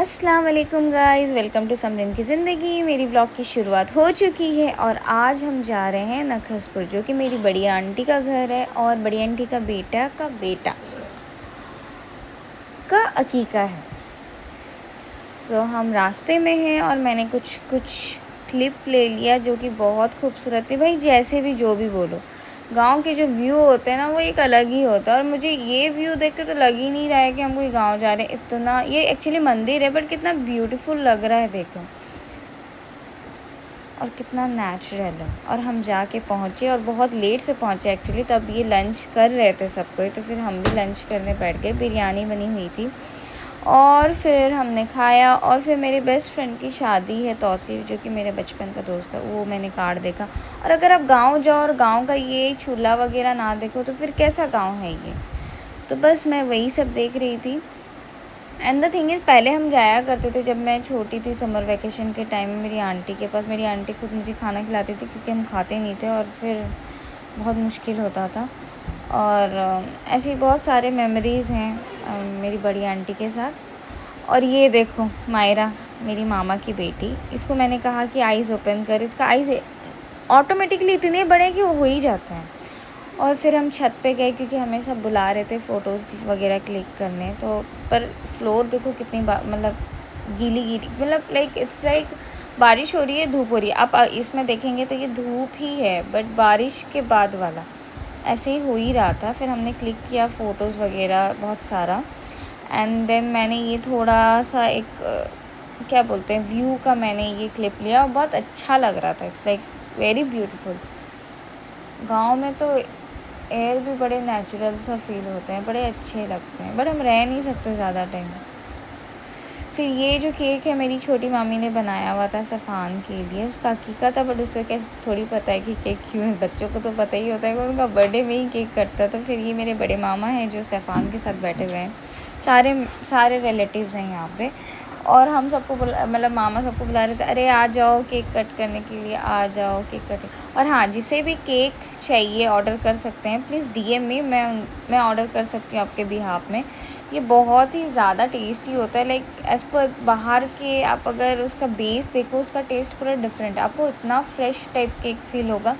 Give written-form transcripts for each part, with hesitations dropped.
अस्सलाम वालेकुम guys, welcome to समरिन की ज़िंदगी। मेरी व्लॉग की शुरुआत हो चुकी है और आज हम जा रहे हैं नखसपुर, जो कि मेरी बड़ी आंटी का घर है और बड़ी आंटी का बेटा का अकीका है। सो हम रास्ते में हैं और मैंने कुछ क्लिप ले लिया जो कि बहुत खूबसूरत थी। भाई जैसे भी जो भी बोलो, गांव के जो व्यू होते हैं ना वो एक अलग ही होता है। और मुझे ये व्यू देख के तो लग ही नहीं रहा है कि हम कोई गांव जा रहे हैं। इतना, ये एक्चुअली मंदिर है बट कितना ब्यूटीफुल लग रहा है देखो, और कितना नेचुरल है। और हम जाके पहुँचे और बहुत लेट से पहुँचे एक्चुअली, तब ये लंच कर रहे थे सब कोई, तो फिर हम भी लंच करने बैठ गए। बिरयानी बनी हुई थी और फिर हमने खाया। और फिर मेरे बेस्ट फ्रेंड की शादी है, तौसीफ़, जो कि मेरे बचपन का दोस्त है, वो मैंने कार्ड देखा। और अगर आप गांव जाओ और गांव का ये चूल्हा वगैरह ना देखो तो फिर कैसा गांव है ये। तो बस मैं वही सब देख रही थी। एंड द थिंग इज़, पहले हम जाया करते थे जब मैं छोटी थी, समर वैकेशन के टाइम में मेरी आंटी के पास। मेरी आंटी खुद मुझे खाना खिलाती थी क्योंकि हम खाते नहीं थे और फिर बहुत मुश्किल होता था। और ऐसी बहुत सारे मेमोरीज़ हैं मेरी बड़ी आंटी के साथ। और ये देखो मायरा, मेरी मामा की बेटी, इसको मैंने कहा कि आइज़ ओपन कर। इसका आइज़ ऑटोमेटिकली इतने बड़े कि वो हो ही जाते हैं। और फिर हम छत पे गए क्योंकि हमें सब बुला रहे थे फ़ोटोज़ वगैरह क्लिक करने। तो पर फ्लोर देखो कितनी मतलब गीली, मतलब लाइक इट्स लाइक बारिश हो रही है, धूप हो रही है। आप इसमें देखेंगे तो ये धूप ही है बट बारिश के बाद वाला ऐसे ही हो ही रहा था। फिर हमने क्लिक किया फ़ोटोज़ वगैरह बहुत सारा। एंड देन मैंने ये थोड़ा सा एक क्या बोलते हैं, व्यू का मैंने ये क्लिप लिया और बहुत अच्छा लग रहा था। It's like very beautiful. गांव में तो एयर भी बड़े नेचुरल सा फील होते हैं, बड़े अच्छे लगते हैं, बट हम रह नहीं सकते ज़्यादा टाइम। फिर ये जो केक है मेरी छोटी मामी ने बनाया हुआ था सफ़ान के लिए, उसका अकीका था, बट उसे कैसे थोड़ी पता है कि केक क्यों है। बच्चों को तो पता ही होता है कि उनका बर्थडे में ही केक करता है। तो फिर ये मेरे बड़े मामा हैं जो सफ़ान के साथ बैठे हुए हैं। सारे रिलेटिव्स हैं यहाँ पे। और हम सबको मतलब मामा सबको बुला रहे थे, अरे आ जाओ केक कट करने के लिए, आ जाओ केक कट। और हाँ, जिसे भी केक चाहिए ऑर्डर कर सकते हैं, प्लीज़ डीएम में, मैं ऑर्डर कर सकती हूँ आपके बिहाफ में। ये बहुत ही ज़्यादा टेस्टी होता है। लाइक एज़ पर बाहर के, आप अगर उसका बेस देखो, उसका टेस्ट पूरा डिफरेंट है। आपको इतना फ्रेश टाइप केक फील होगा,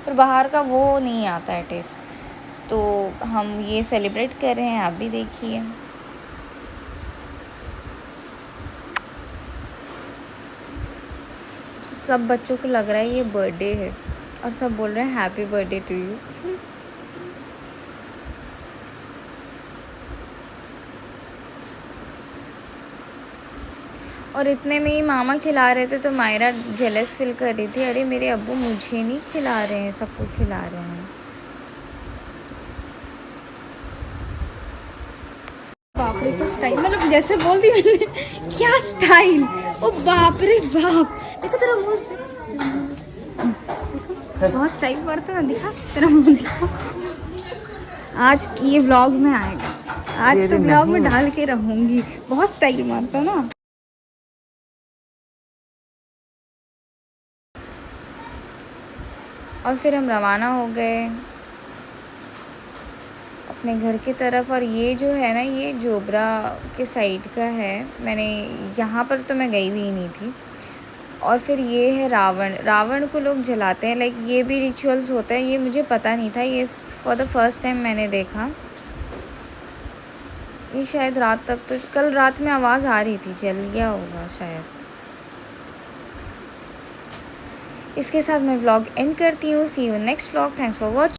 पर बाहर का वो नहीं आता है टेस्ट। तो हम ये सेलिब्रेट कर रहे हैं, आप भी देखिए। सब बच्चों को लग रहा है ये बर्थडे है और सब बोल रहे हैं हैप्पी बर्थडे टू यू। और इतने में ही मामा खिला रहे थे तो मायरा जेलस फील कर रही थी, अरे मेरे अब्बू मुझे नहीं खिला रहे हैं, सबको खिला रहे हैं। बाप रे, तो स्टाइल, मतलब जैसे बोल दी मैंने, क्या स्टाइल। ओ बाप रे बाप, देखो तेरा मुंह, बहुत स्टाइल पड़ता है, दिखा तेरा मुंह दिखा। आज ये व्लॉग में आएगा, आज तो व्लॉग में डाल के रहूंगी। बहुत स्टाइल मारता ना। और फिर हम रवाना हो गए अपने घर की तरफ। और ये जो है ना, ये जोबरा के साइड का है। मैंने यहाँ पर तो मैं गई भी नहीं थी। और फिर ये है रावण को लोग जलाते हैं, लाइक ये भी रिचुअल्स होता है। ये मुझे पता नहीं था, ये फॉर द फर्स्ट टाइम मैंने देखा। ये शायद रात तक, तो कल रात में आवाज़ आ रही थी, जल गया होगा शायद। इसके साथ मैं व्लॉग एंड करती हूँ। See you next vlog. Thanks for watching.